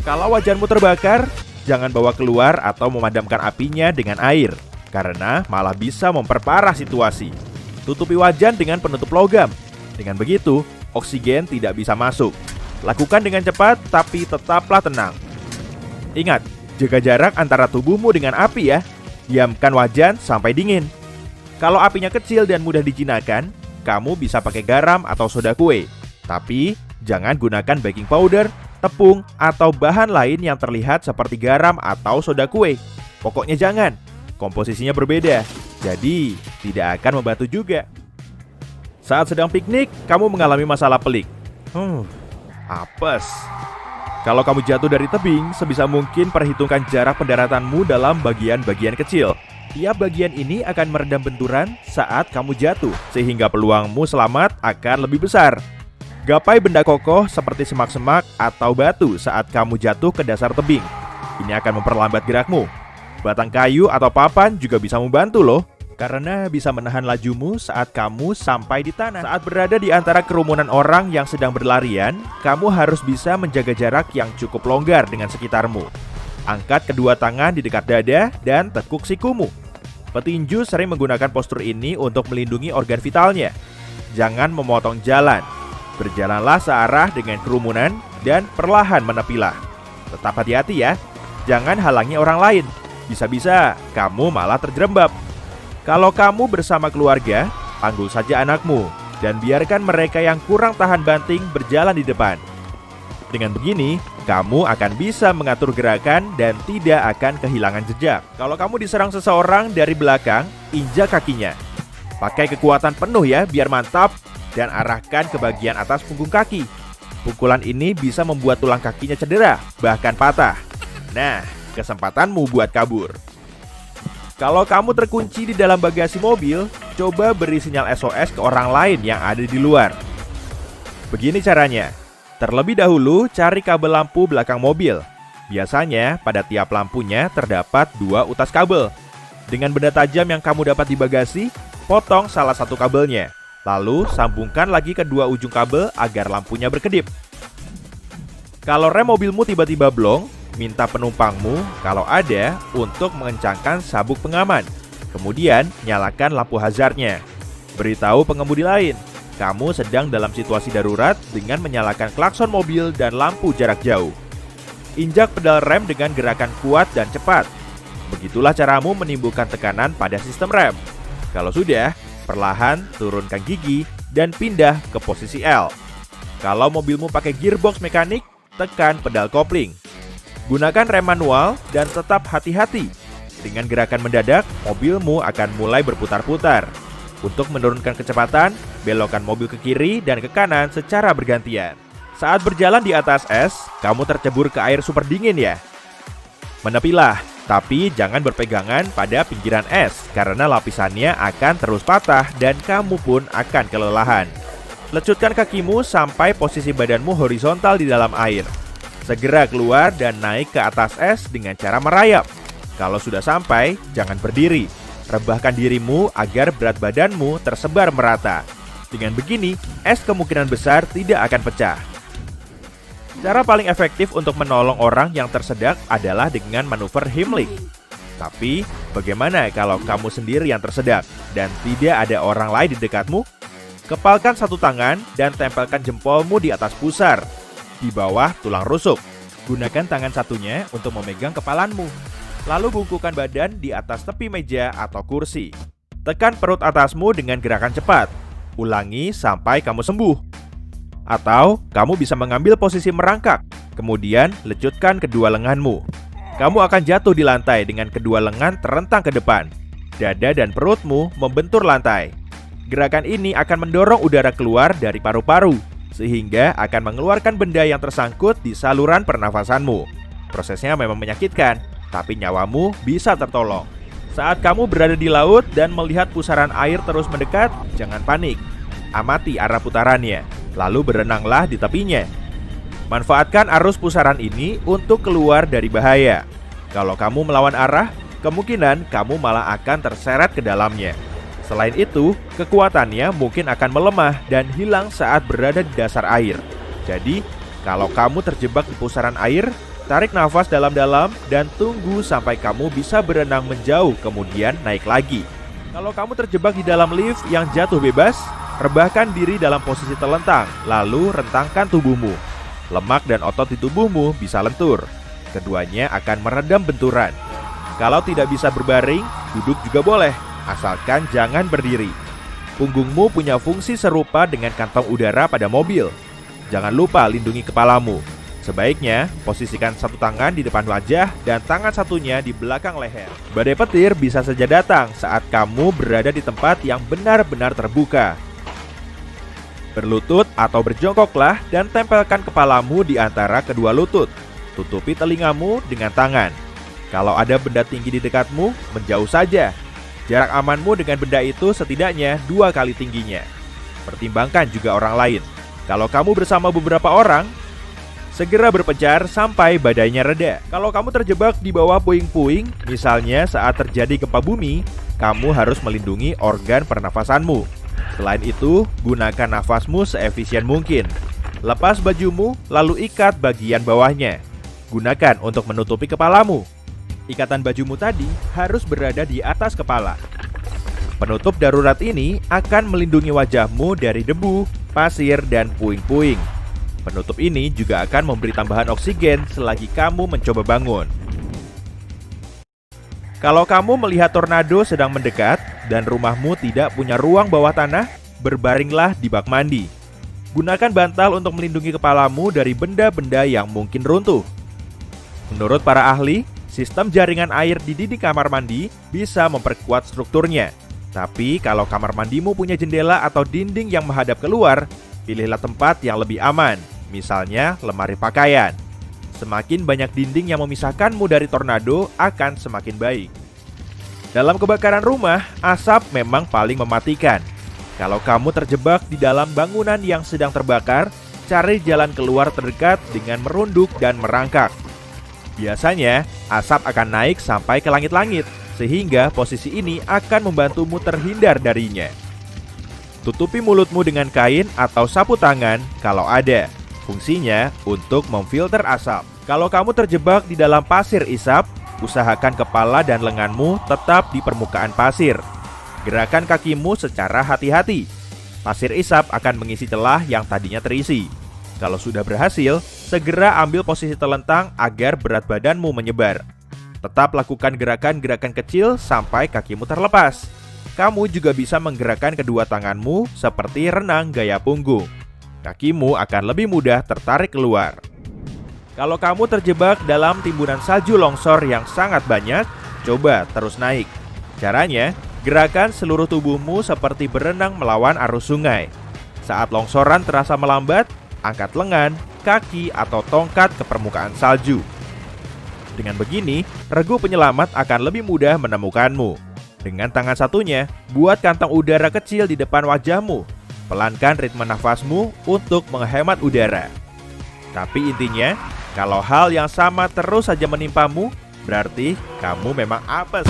Kalau wajanmu terbakar, jangan bawa keluar atau memadamkan apinya dengan air, karena malah bisa memperparah situasi. Tutupi wajan dengan penutup logam. Dengan begitu, oksigen tidak bisa masuk. Lakukan dengan cepat, tapi tetaplah tenang. Ingat, jaga jarak antara tubuhmu dengan api ya. Diamkan wajan sampai dingin. Kalau apinya kecil dan mudah dijinakan, kamu bisa pakai garam atau soda kue. Tapi, jangan gunakan baking powder, tepung, atau bahan lain yang terlihat seperti garam atau soda kue. Pokoknya jangan, komposisinya berbeda, jadi tidak akan membantu juga. Saat sedang piknik, kamu mengalami masalah pelik. Apes. Kalau kamu jatuh dari tebing, sebisa mungkin perhitungkan jarak pendaratanmu dalam bagian-bagian kecil. Tiap bagian ini akan meredam benturan saat kamu jatuh, sehingga peluangmu selamat akan lebih besar. Gapai benda kokoh seperti semak-semak atau batu saat kamu jatuh ke dasar tebing. Ini akan memperlambat gerakmu. Batang kayu atau papan juga bisa membantu loh, karena bisa menahan lajumu saat kamu sampai di tanah. Saat berada di antara kerumunan orang yang sedang berlarian, kamu harus bisa menjaga jarak yang cukup longgar dengan sekitarmu. Angkat kedua tangan di dekat dada dan tekuk sikumu. Petinju sering menggunakan postur ini untuk melindungi organ vitalnya. Jangan memotong jalan. Berjalanlah searah dengan kerumunan dan perlahan menepilah. Tetap hati-hati ya, jangan halangi orang lain. Bisa-bisa kamu malah terjerembab. Kalau kamu bersama keluarga, panggul saja anakmu dan biarkan mereka yang kurang tahan banting berjalan di depan. Dengan begini, kamu akan bisa mengatur gerakan dan tidak akan kehilangan jejak. Kalau kamu diserang seseorang dari belakang, injak kakinya. Pakai kekuatan penuh ya, biar mantap. Dan arahkan ke bagian atas punggung kaki. Pukulan ini bisa membuat tulang kakinya cedera, bahkan patah. Nah, kesempatanmu buat kabur. Kalau kamu terkunci di dalam bagasi mobil, coba beri sinyal SOS ke orang lain yang ada di luar. Begini caranya. Terlebih dahulu, cari kabel lampu belakang mobil. Biasanya, pada tiap lampunya terdapat 2 utas kabel. Dengan benda tajam yang kamu dapat di bagasi, potong salah satu kabelnya. Lalu sambungkan lagi kedua ujung kabel agar lampunya berkedip. Kalau rem mobilmu tiba-tiba blong, minta penumpangmu kalau ada untuk mengencangkan sabuk pengaman. Kemudian nyalakan lampu hazardnya. Beritahu pengemudi lain, kamu sedang dalam situasi darurat dengan menyalakan klakson mobil dan lampu jarak jauh. Injak pedal rem dengan gerakan kuat dan cepat. Begitulah caramu menimbulkan tekanan pada sistem rem. Kalau sudah, perlahan turunkan gigi dan pindah ke posisi L. Kalau mobilmu pakai gearbox mekanik, tekan pedal kopling. Gunakan rem manual dan tetap hati-hati. Dengan gerakan mendadak, mobilmu akan mulai berputar-putar. Untuk menurunkan kecepatan, belokkan mobil ke kiri dan ke kanan secara bergantian. Saat berjalan di atas es, kamu tercebur ke air super dingin ya. Menepilah, tapi jangan berpegangan pada pinggiran es karena lapisannya akan terus patah dan kamu pun akan kelelahan. Lecutkan kakimu sampai posisi badanmu horizontal di dalam air. Segera keluar dan naik ke atas es dengan cara merayap. Kalau sudah sampai, jangan berdiri. Rebahkan dirimu agar berat badanmu tersebar merata. Dengan begini, es kemungkinan besar tidak akan pecah. Cara paling efektif untuk menolong orang yang tersedak adalah dengan manuver Heimlich. Tapi, bagaimana kalau kamu sendiri yang tersedak dan tidak ada orang lain di dekatmu? Kepalkan satu tangan dan tempelkan jempolmu di atas pusar, di bawah tulang rusuk. Gunakan tangan satunya untuk memegang kepalanmu. Lalu bungkukan badan di atas tepi meja atau kursi. Tekan perut atasmu dengan gerakan cepat. Ulangi sampai kamu sembuh. Atau kamu bisa mengambil posisi merangkak, kemudian lecutkan kedua lenganmu. Kamu akan jatuh di lantai dengan kedua lengan terentang ke depan. Dada dan perutmu membentur lantai. Gerakan ini akan mendorong udara keluar dari paru-paru, sehingga akan mengeluarkan benda yang tersangkut di saluran pernafasanmu. Prosesnya memang menyakitkan, tapi nyawamu bisa tertolong. Saat kamu berada di laut dan melihat pusaran air terus mendekat, jangan panik. Amati arah putarannya, lalu berenanglah di tepinya. Manfaatkan arus pusaran ini untuk keluar dari bahaya. Kalau kamu melawan arah, kemungkinan kamu malah akan terseret ke dalamnya. Selain itu, kekuatannya mungkin akan melemah dan hilang saat berada di dasar air. Jadi, kalau kamu terjebak di pusaran air, Tarik nafas dalam-dalam dan tunggu sampai kamu bisa berenang menjauh, kemudian naik lagi. Kalau kamu terjebak di dalam lift yang jatuh bebas, rebahkan diri dalam posisi telentang, lalu rentangkan tubuhmu. Lemak dan otot di tubuhmu bisa lentur. Keduanya akan meredam benturan. Kalau tidak bisa berbaring, duduk juga boleh, asalkan jangan berdiri. Punggungmu punya fungsi serupa dengan kantong udara pada mobil. Jangan lupa lindungi kepalamu. Sebaiknya, posisikan satu tangan di depan wajah dan tangan satunya di belakang leher. Badai petir bisa saja datang saat kamu berada di tempat yang benar-benar terbuka. Berlutut atau berjongkoklah dan tempelkan kepalamu di antara kedua lutut. Tutupi telingamu dengan tangan. Kalau ada benda tinggi di dekatmu, menjauh saja. Jarak amanmu dengan benda itu setidaknya 2 kali tingginya. Pertimbangkan juga orang lain. Kalau kamu bersama beberapa orang, segera berpencar sampai badainya reda. Kalau kamu terjebak di bawah puing-puing, misalnya saat terjadi gempa bumi, kamu harus melindungi organ pernafasanmu. Selain itu, gunakan nafasmu seefisien mungkin. Lepas bajumu, lalu ikat bagian bawahnya. Gunakan untuk menutupi kepalamu. Ikatan bajumu tadi harus berada di atas kepala. Penutup darurat ini akan melindungi wajahmu dari debu, pasir, dan puing-puing. Penutup ini juga akan memberi tambahan oksigen selagi kamu mencoba bangun. Kalau kamu melihat tornado sedang mendekat dan rumahmu tidak punya ruang bawah tanah, berbaringlah di bak mandi. Gunakan bantal untuk melindungi kepalamu dari benda-benda yang mungkin runtuh. Menurut para ahli, sistem jaringan air di dinding kamar mandi bisa memperkuat strukturnya. Tapi kalau kamar mandimu punya jendela atau dinding yang menghadap keluar, pilihlah tempat yang lebih aman, misalnya lemari pakaian. Semakin banyak dinding yang memisahkanmu dari tornado akan semakin baik. Dalam kebakaran rumah, asap memang paling mematikan. Kalau kamu terjebak di dalam bangunan yang sedang terbakar, cari jalan keluar terdekat dengan merunduk dan merangkak. Biasanya, asap akan naik sampai ke langit-langit, sehingga posisi ini akan membantumu terhindar darinya. Tutupi mulutmu dengan kain atau sapu tangan kalau ada. Fungsinya untuk memfilter asap. Kalau kamu terjebak di dalam pasir isap, usahakan kepala dan lenganmu tetap di permukaan pasir. Gerakan kakimu secara hati-hati. Pasir isap akan mengisi celah yang tadinya terisi. Kalau sudah berhasil, segera ambil posisi telentang agar berat badanmu menyebar. Tetap lakukan gerakan-gerakan kecil sampai kakimu terlepas. Kamu juga bisa menggerakkan kedua tanganmu seperti renang gaya punggung. Kakimu akan lebih mudah tertarik keluar. Kalau kamu terjebak dalam timbunan salju longsor yang sangat banyak, coba terus naik. Caranya, gerakan seluruh tubuhmu seperti berenang melawan arus sungai. Saat longsoran terasa melambat, angkat lengan, kaki, atau tongkat ke permukaan salju. Dengan begini, regu penyelamat akan lebih mudah menemukanmu. Dengan tangan satunya, buat kantong udara kecil di depan wajahmu. Pelankan ritme nafasmu untuk menghemat udara. Tapi intinya, kalau hal yang sama terus saja menimpamu, berarti kamu memang apes.